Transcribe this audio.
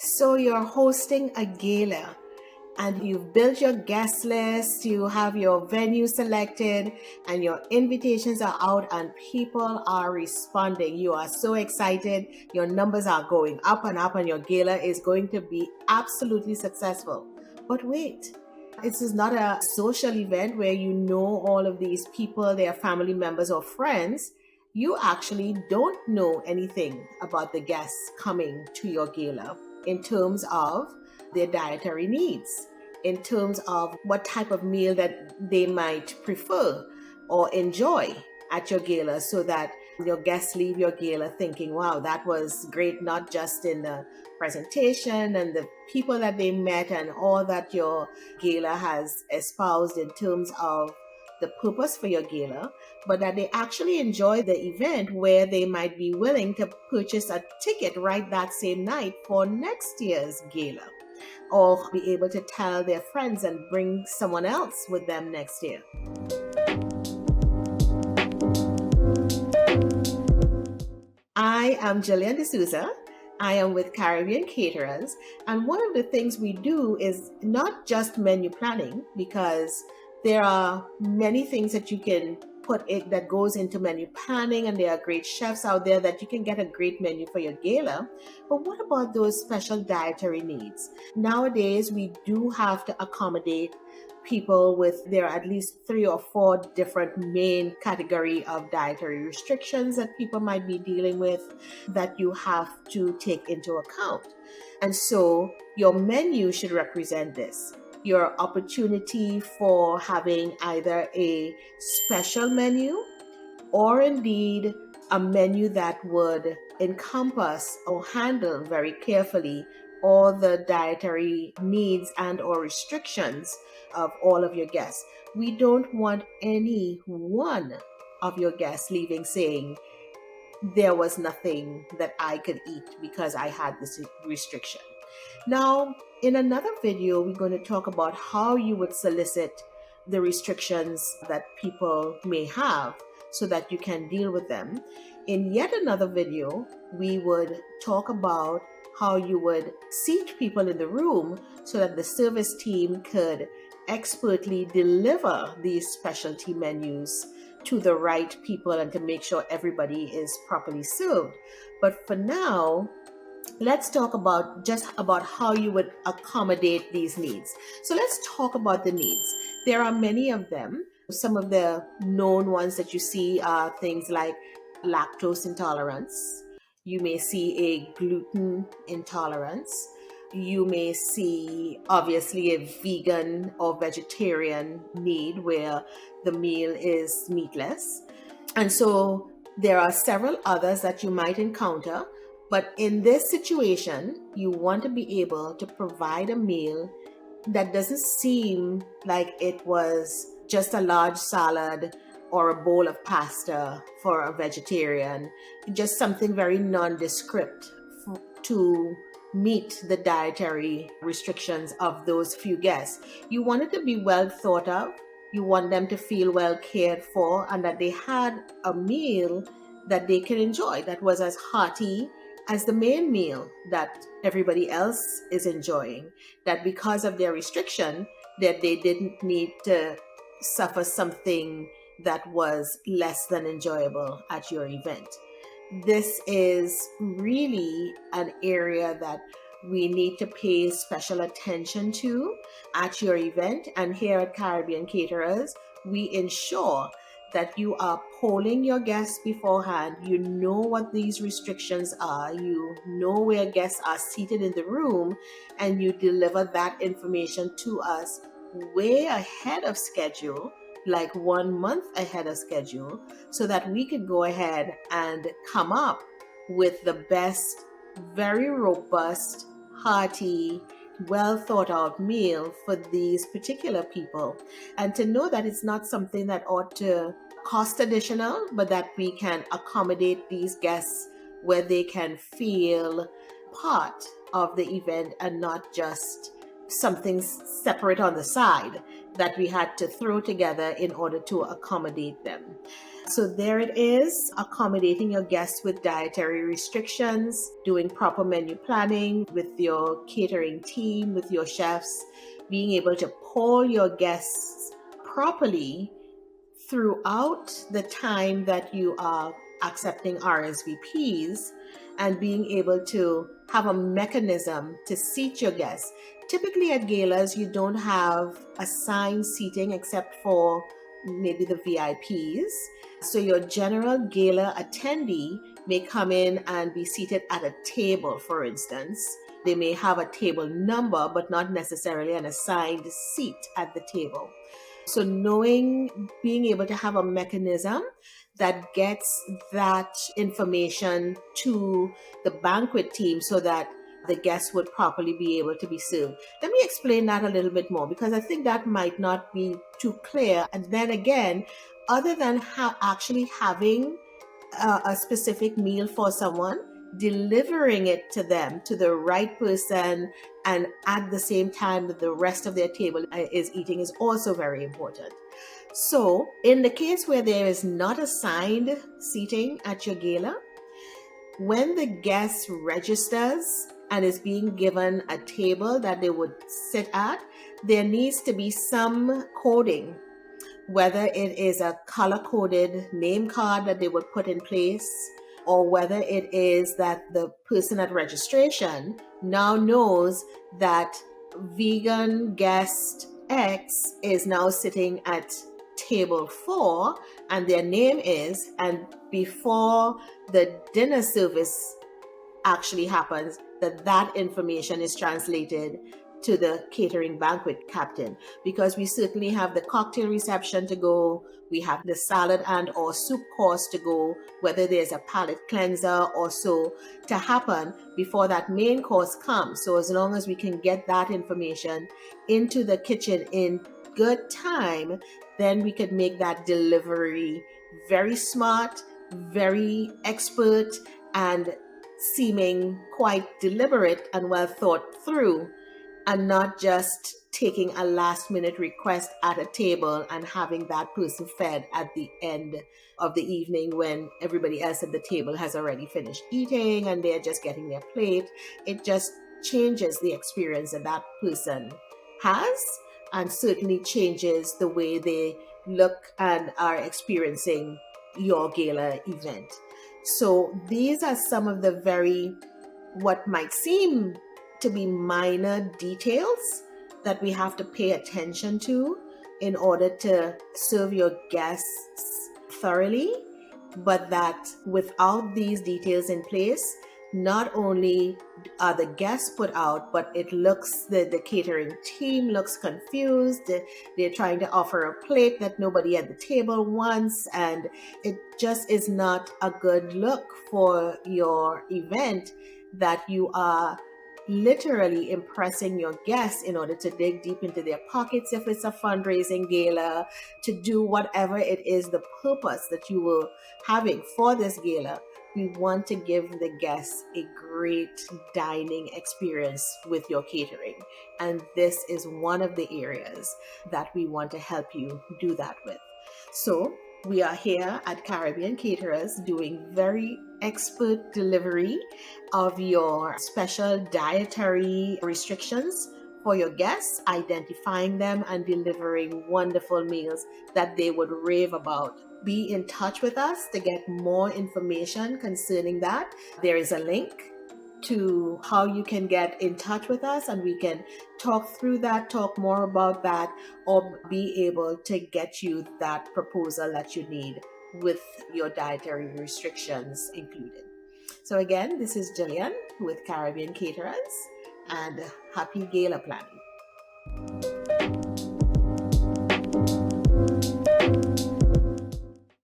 So you're hosting a gala and you've built your guest list, you have your venue selected, and your invitations are out, and people are responding. You are so excited. Your numbers are going up and up, and your gala is going to be absolutely successful. But wait, this is not a social event where you know all of these people, their family members or friends. You actually don't know anything about the guests coming to your gala in terms of their dietary needs, in terms of what type of meal that they might prefer or enjoy at your gala, so that your guests leave your gala thinking, wow, that was great, not just in the presentation and the people that they met and all that your gala has espoused in terms of the purpose for your gala, but that they actually enjoy the event, where they might be willing to purchase a ticket right that same night for next year's gala, or be able to tell their friends and bring someone else with them next year. I am Gillian de Souza. I am with Caribbean Caterers, and one of the things we do is not just menu planning, because there are many things that you can put it that goes into menu planning, and there are great chefs out there that you can get a great menu for your gala. But what about those special dietary needs? Nowadays, we do have to accommodate people with, there are at least 3 or 4 different main category of dietary restrictions that people might be dealing with, that you have to take into account. And so your menu should represent this. Your opportunity for having either a special menu, or indeed a menu that would encompass or handle very carefully all the dietary needs and or restrictions of all of your guests. We don't want any one of your guests leaving saying, there was nothing that I could eat because I had this restriction. Now, in another video, we're going to talk about how you would solicit the restrictions that people may have so that you can deal with them. In yet another video, we would talk about how you would seat people in the room so that the service team could expertly deliver these specialty menus to the right people and to make sure everybody is properly served. But for now, let's talk about how you would accommodate these needs. So let's talk about the needs. There are many of them. Some of the known ones that you see are things like lactose intolerance. You may see a gluten intolerance. You may see, obviously, a vegan or vegetarian need where the meal is meatless. And so there are several others that you might encounter. But in this situation, you want to be able to provide a meal that doesn't seem like it was just a large salad or a bowl of pasta for a vegetarian, just something very nondescript to meet the dietary restrictions of those few guests. You want it to be well thought of. You want them to feel well cared for, and that they had a meal that they can enjoy, that was as hearty as the main meal that everybody else is enjoying, that because of their restriction, that they didn't need to suffer something that was less than enjoyable at your event. This is really an area that we need to pay special attention to at your event. And here at Caribbean Caterers, we ensure that you are polling your guests beforehand. You know what these restrictions are. You know where guests are seated in the room, and you deliver that information to us way ahead of schedule, like 1 month ahead of schedule, so that we could go ahead and come up with the best, very robust, hearty, well thought out meal for these particular people. And to know that it's not something that ought to cost additional, but that we can accommodate these guests where they can feel part of the event and not just something separate on the side that we had to throw together in order to accommodate them. So there it is, accommodating your guests with dietary restrictions, doing proper menu planning with your catering team, with your chefs, being able to poll your guests properly throughout the time that you are accepting RSVPs, and being able to have a mechanism to seat your guests. Typically at galas, you don't have assigned seating except for maybe the VIPs. So your general gala attendee may come in and be seated at a table, for instance. They may have a table number, but not necessarily an assigned seat at the table. So being able to have a mechanism that gets that information to the banquet team so that the guests would properly be able to be served. Let me explain that a little bit more, because I think that might not be too clear. And then again, other than actually having a specific meal for someone, delivering it to them, to the right person, and at the same time that the rest of their table is eating is also very important. So in the case where there is not assigned seating at your gala, when the guest registers and is being given a table that they would sit at, there needs to be some coding, whether it is a color-coded name card that they would put in place, or whether it is that the person at registration now knows that vegan guest X is now sitting at table 4 and their name is, and before the dinner service actually happens, that information is translated to the catering banquet captain, because we certainly have the cocktail reception to go, we have the salad and or soup course to go, whether there's a palate cleanser or so to happen before that main course comes. So as long as we can get that information into the kitchen in good time, then we could make that delivery very smart, very expert, and seeming quite deliberate and well thought through, and not just taking a last minute request at a table and having that person fed at the end of the evening when everybody else at the table has already finished eating and they're just getting their plate. It just changes the experience that person has, and certainly changes the way they look and are experiencing your gala event. So these are some of the what might seem to be minor details that we have to pay attention to in order to serve your guests thoroughly, but that without these details in place, not only are the guests put out, but the catering team looks confused. They're trying to offer a plate that nobody at the table wants, and it just is not a good look for your event, that you are literally impressing your guests in order to dig deep into their pockets if it's a fundraising gala, to do whatever it is, the purpose that you were having for this gala. We want to give the guests a great dining experience with your catering. And this is one of the areas that we want to help you do that with. So we are here at Caribbean Caterers doing very expert delivery of your special dietary restrictions for your guests, identifying them and delivering wonderful meals that they would rave about. Be in touch with us to get more information concerning that. There is a link to how you can get in touch with us, and we can talk through that, talk more about that, or be able to get you that proposal that you need with your dietary restrictions included. So again, this is Gillian with Caribbean Caterers, and happy gala planning.